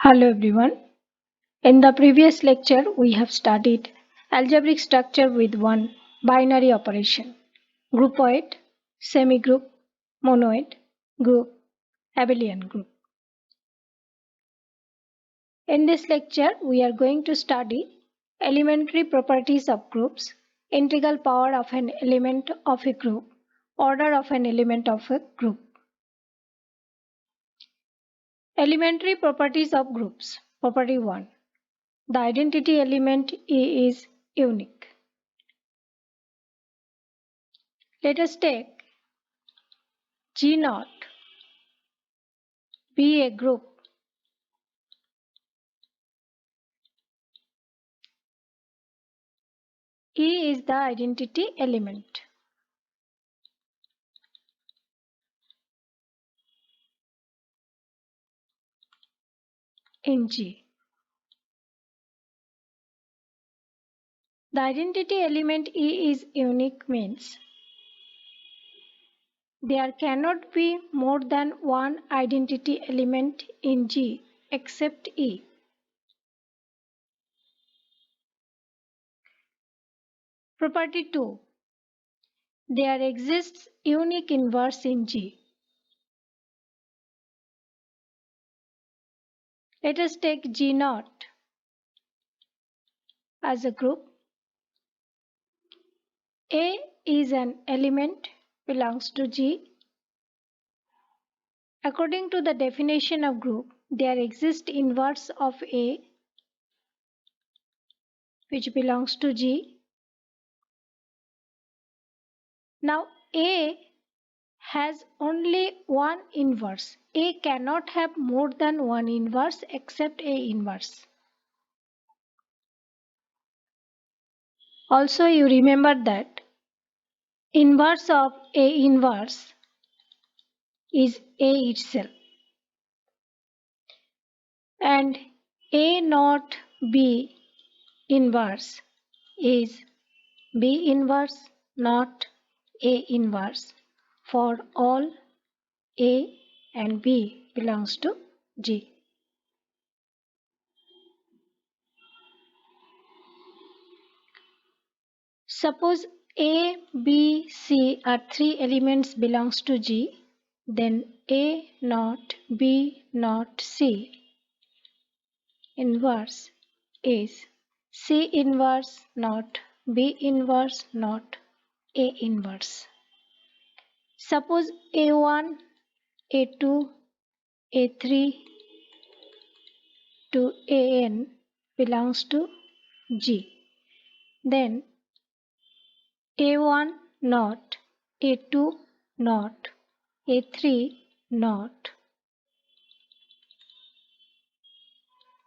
Hello everyone. In the previous lecture, we have studied algebraic structure with one binary operation, groupoid, semigroup, monoid, group, abelian group. In this lecture, we are going to study elementary properties of groups, integral power of an element of a group, order of an element of a group. Elementary properties of groups. Property 1. The identity element E is unique. Let us take G0 be a group. E is the identity element. In G. The identity element E is unique means there cannot be more than one identity element in G except E. Property 2. There exists unique inverse in G. Let us take G0 as a group. A is an element belongs to G. According to the definition of group, there exists inverse of A which belongs to G. Now A has only one inverse. A cannot have more than one inverse except A inverse. Also you remember that inverse of A inverse is A itself. And A not B inverse is B inverse not A inverse for all A and B belongs to G. Suppose A, B, C are three elements belongs to G, then A not B not C inverse is C inverse not B inverse not A inverse. Suppose A1, A2, A3 to AN belongs to G, then A1 not, A2 not, A3 not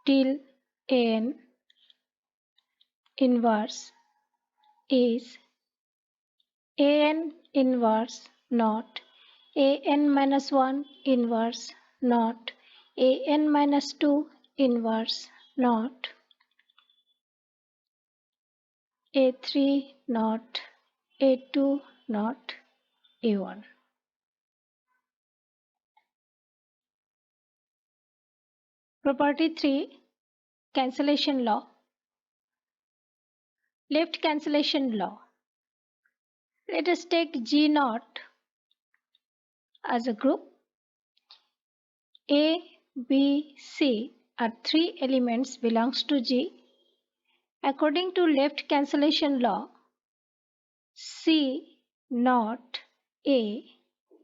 till An inverse is An inverse not, An minus 1 inverse not, An minus 2 inverse not, A3 not, A2 not, A1. Property 3. Cancellation law. Left cancellation law. Let us take G0 as a group. A, B, C are three elements belongs to G. According to left cancellation law, C not A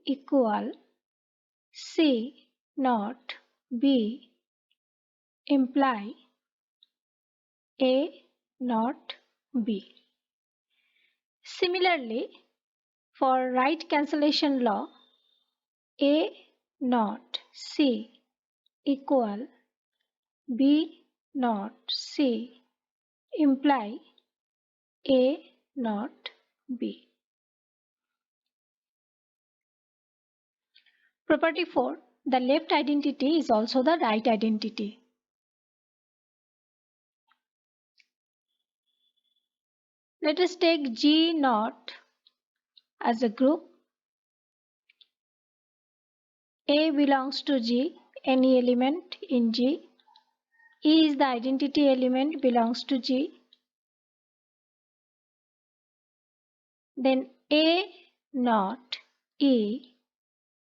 equal C not B imply A not B. Similarly, for right cancellation law, A not C equal B not C imply A not B. Property 4. The left identity is also the right identity. Let us take G0 as a group. A belongs to G, any element in G. E is the identity element belongs to G. Then A not E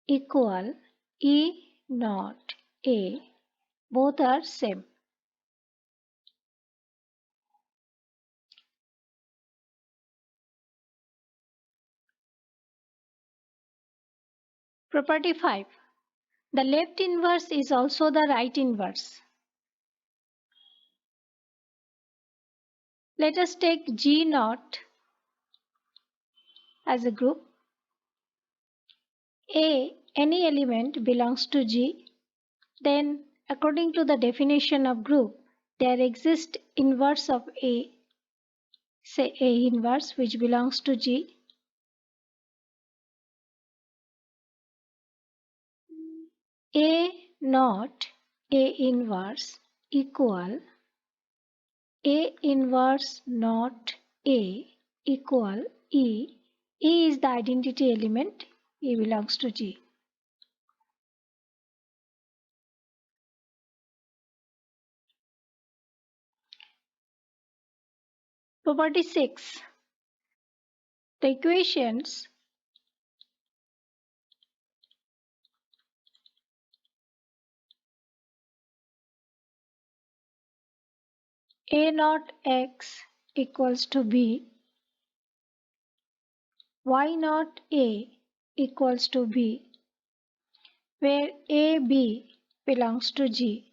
equal E not A. Both are same. Property 5. The left inverse is also the right inverse. Let us take G naught as a group. Any element belongs to G. Then, according to the definition of group, there exists inverse of A, say A inverse, which belongs to G. A not A inverse equal A inverse not A equal E. E is the identity element. E belongs to G. Property 6. The equations A naught x equals to B, Y naught A equals to B, where A, B belongs to G.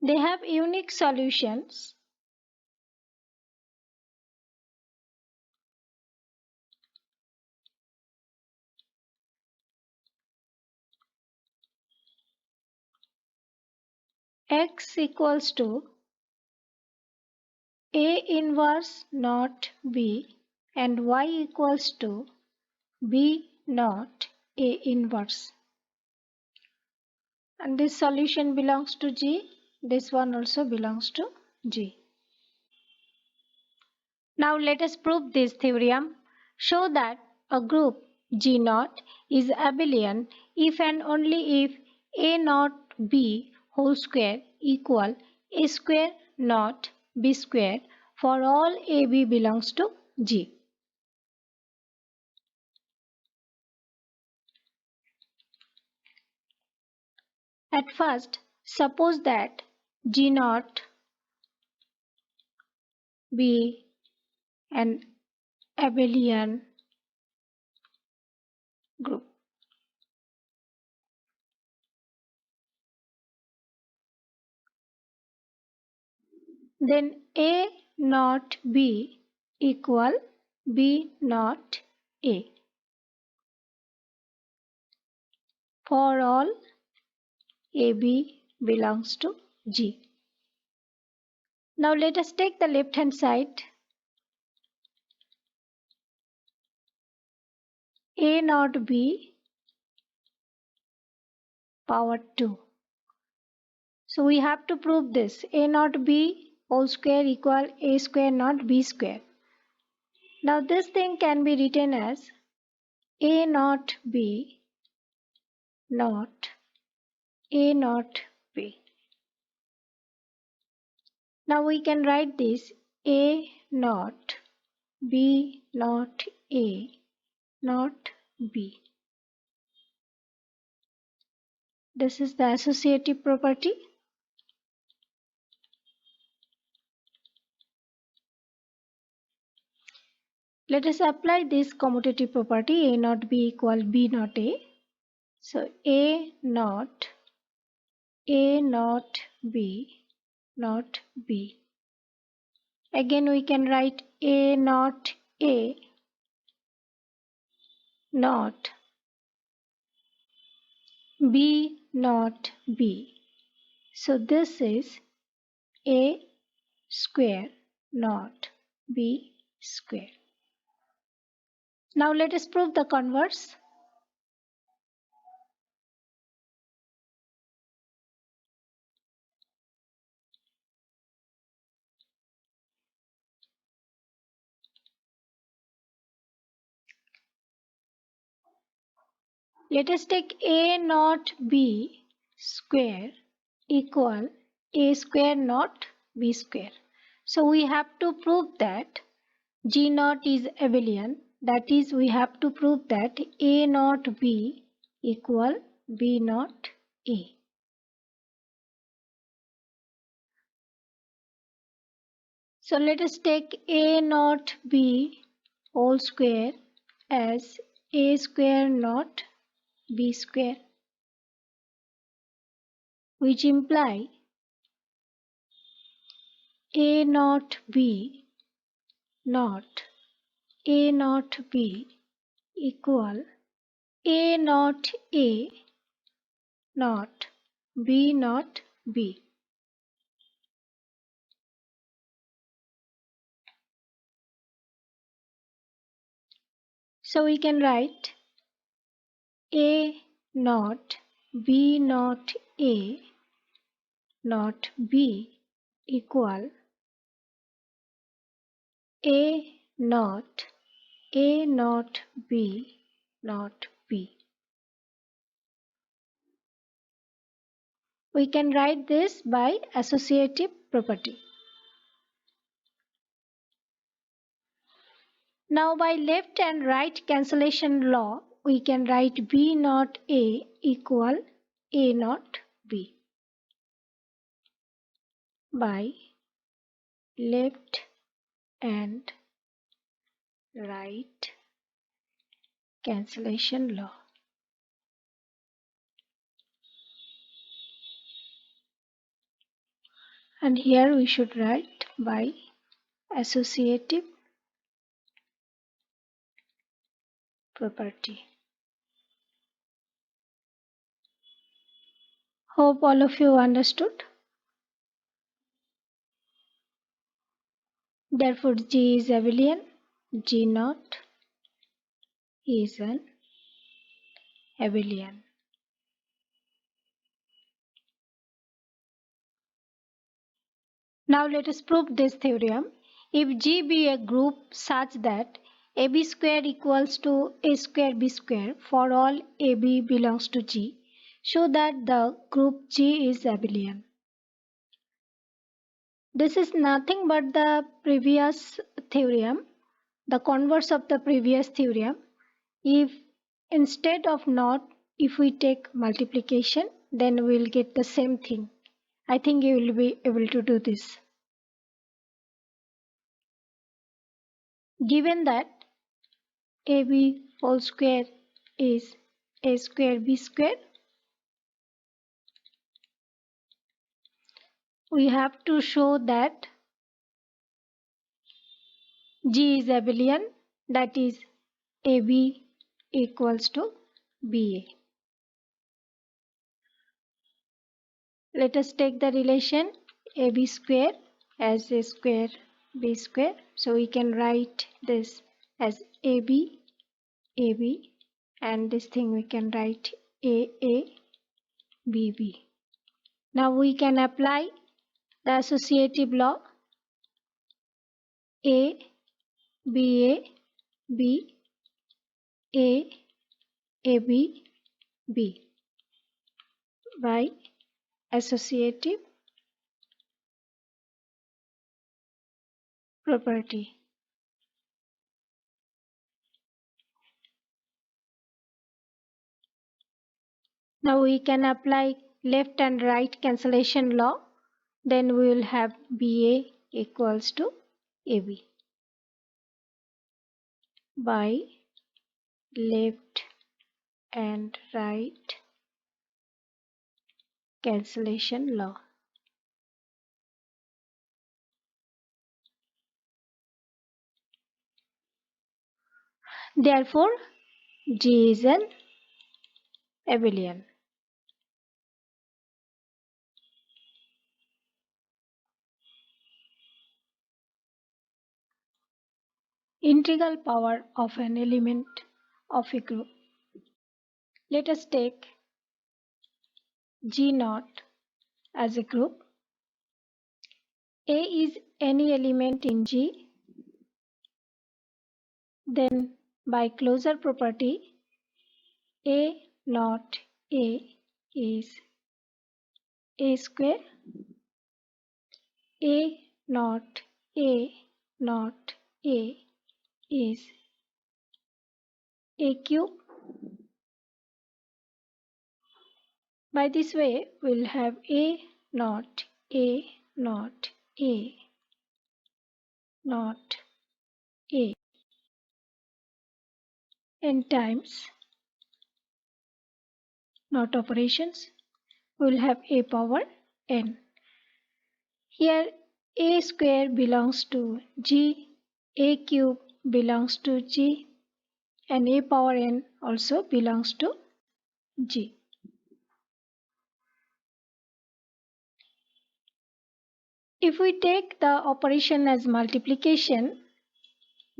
They have unique solutions. X equals to A inverse not B and Y equals to B not A inverse. And this solution belongs to G. This one also belongs to G. Now let us prove this theorem. Show that a group G naught is abelian if and only if A naught B whole square equal A square naught B square for all AB belongs to G. At first, suppose that G naught be an abelian group. Then A naught B equal B naught A for all AB belongs to G. Now let us take the left hand side. A naught B power 2. So we have to prove this. A naught B whole square equal A square naught B square. Now this thing can be written as A naught B naught A naught B. Now we can write this A naught B naught A naught B. This is the associative property. Let us apply this commutative property A naught B equal B naught A. So A naught B naught B. Again we can write A naught A naught B naught B. So this is A square naught B square. Now let us prove the converse. Let us take A naught B square equal A square not B square. So we have to prove that G naught is abelian. That is, we have to prove that A naught B equal B naught A. So let us take A naught B whole square as A square naught B square, which imply A naught B naught A naught B equal A naught A naught B naught B. So we can write A naught B naught A naught B equal A naught A naught B naught B. We can write this by associative property. Now by left and right cancellation law, we can write B naught A equal A naught B. By left and right cancellation law. And here we should write by associative property. Hope all of you understood. Therefore, G is abelian. G naught is an abelian. Now let us prove this theorem. If G be a group such that AB square equals to A square B square for all AB belongs to G, show that the group G is abelian. This is nothing but the previous theorem, the converse of the previous theorem. If instead of not, if we take multiplication, then we will get the same thing. I think you will be able to do this. Given that AB whole square is A square B square, we have to show that G is abelian, that is AB equals to BA. Let us take the relation AB square as A square B square. So we can write this as AB, AB, and this thing we can write AA, BB. Now we can apply the associative law A, BA, B, A, AB, B by associative property. Now we can apply left and right cancellation law. Then we will have BA equals to AB by left and right cancellation law. Therefore, G is an abelian. Integral power of an element of a group. Let us take G naught as a group. A is any element in G. Then by closure property, A naught A is a square, a naught a is a cube. By this way, we'll have a naught a naught a naught a n times naught operations. We'll have a power n. Here a square belongs to G, a cube belongs to G, and a power n also belongs to G. If we take the operation as multiplication,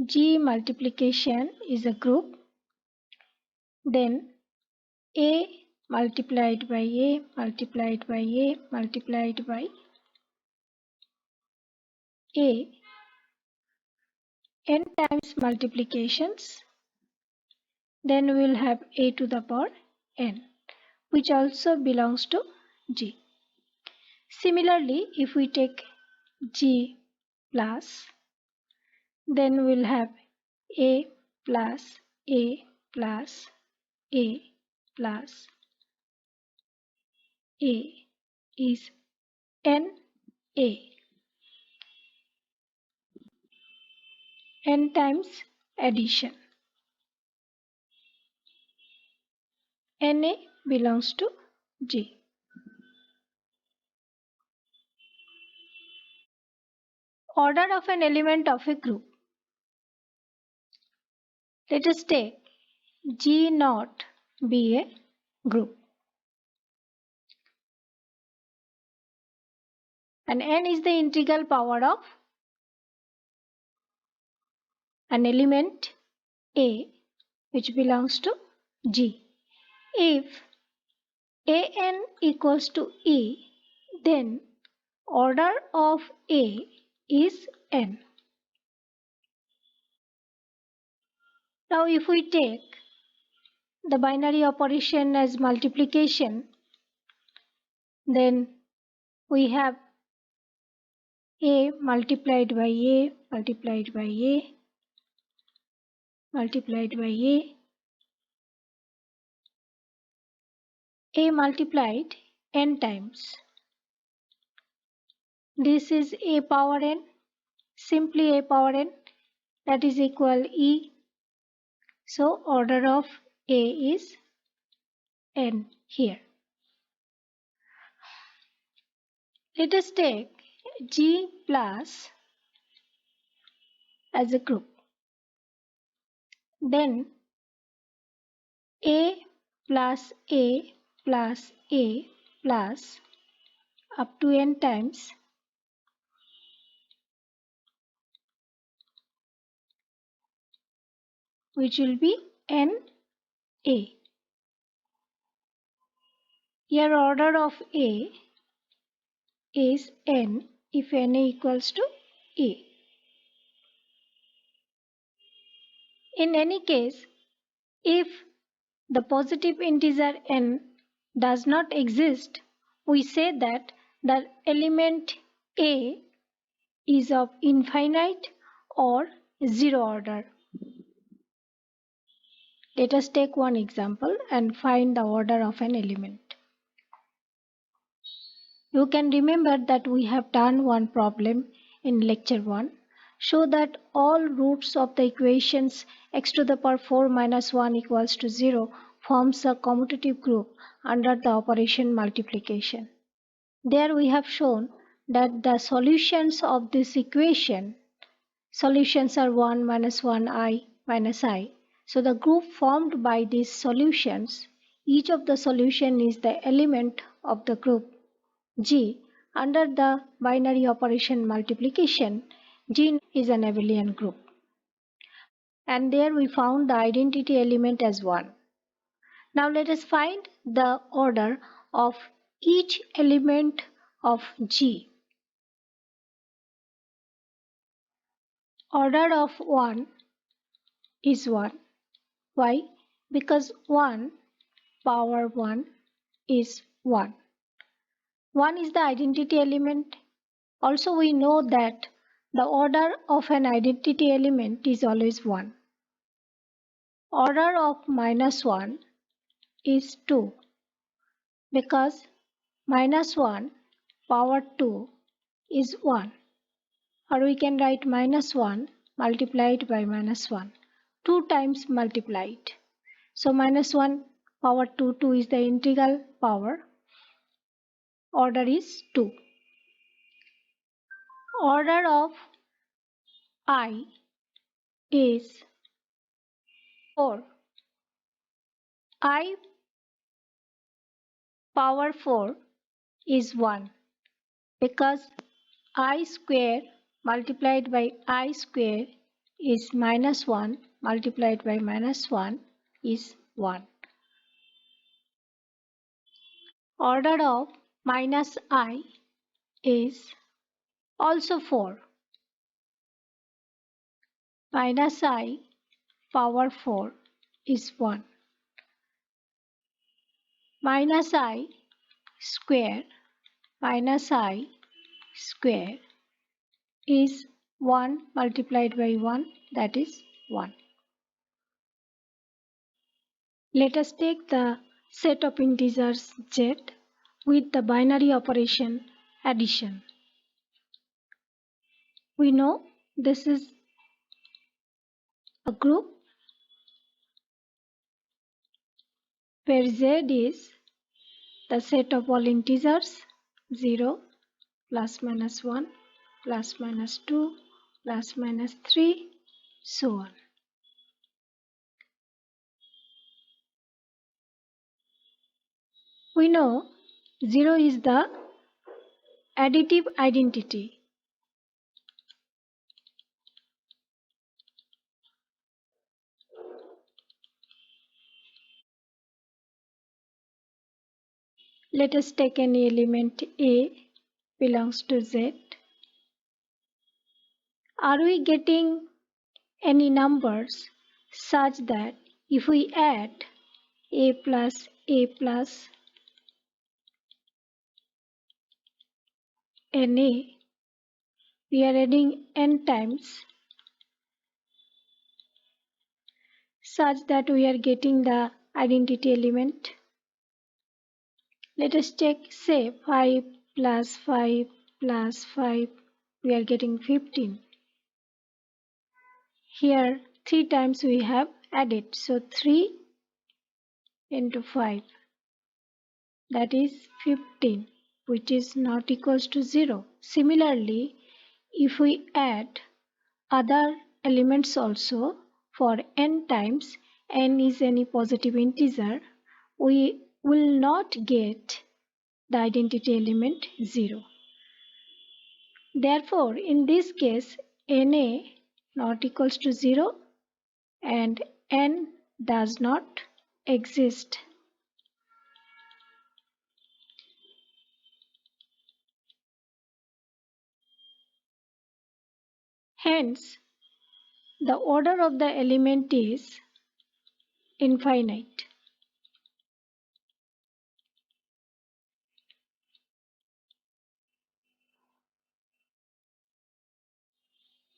G multiplication is a group, then a multiplied by a multiplied by a multiplied by a n times multiplications, then we will have a to the power n, which also belongs to G. Similarly, if we take G plus, then we'll have a plus a plus a plus a is n times addition. Na belongs to G. Order of an element of a group. Let us take G naught be a group, and n is the integral power of an element A which belongs to G. If an equals to E, then order of A is n. Now if we take the binary operation as multiplication, then we have a multiplied by a multiplied by a multiplied by a multiplied n times. This is a power n, simply a power n, that is equal E. So order of A is n here. Let us take G plus as a group. Then A plus A plus A plus up to n times which will be n A. Here order of A is n if n equals to A. In any case, if the positive integer n does not exist, we say that the element A is of infinite or zero order. Let us take one example and find the order of an element. You can remember that we have done one problem in lecture 1. Show that all roots of the equations x to the power 4 minus 1 equals to 0 forms a commutative group under the operation multiplication. There we have shown that the solutions of this equation, solutions are 1 minus 1 I minus I. So the group formed by these solutions, each of the solution is the element of the group G. Under the binary operation multiplication, G is an abelian group. And there we found the identity element as 1. Now let us find the order of each element of G. Order of 1 is 1. Why? Because 1 power 1 is 1. 1 is the identity element. Also, we know that the order of an identity element is always 1. Order of minus 1 is 2 because minus 1 power 2 is 1. Or we can write minus 1 multiplied by minus 1. 2 times multiplied. So minus 1 power 2, 2 is the integral power. Order is 2. Order of I is 4. I power 4 is 1 because I square multiplied by I square is minus 1 multiplied by minus 1 is 1. Order of minus I is also 4. Minus I power 4 is 1. Minus I square minus I square is 1 multiplied by 1, that is 1. Let us take the set of integers z with the binary operation addition. We know this is a group where z is the set of all integers 0, plus minus 1, plus minus 2, plus minus 3, so on. We know 0 is the additive identity. Let us take any element A belongs to Z. Are we getting any numbers such that if we add A plus NA, we are adding n times such that we are getting the identity element? Let us check, say 5 plus 5 plus 5, we are getting 15. Here 3 times we have added, so 3 into 5, that is 15, which is not equals to 0. Similarly, if we add other elements also for n times, n is any positive integer, we will not get the identity element 0. Therefore, in this case, NA not equals to 0 and n does not exist. Hence, the order of the element is infinite.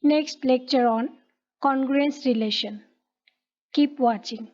Next lecture on congruence relation. Keep watching.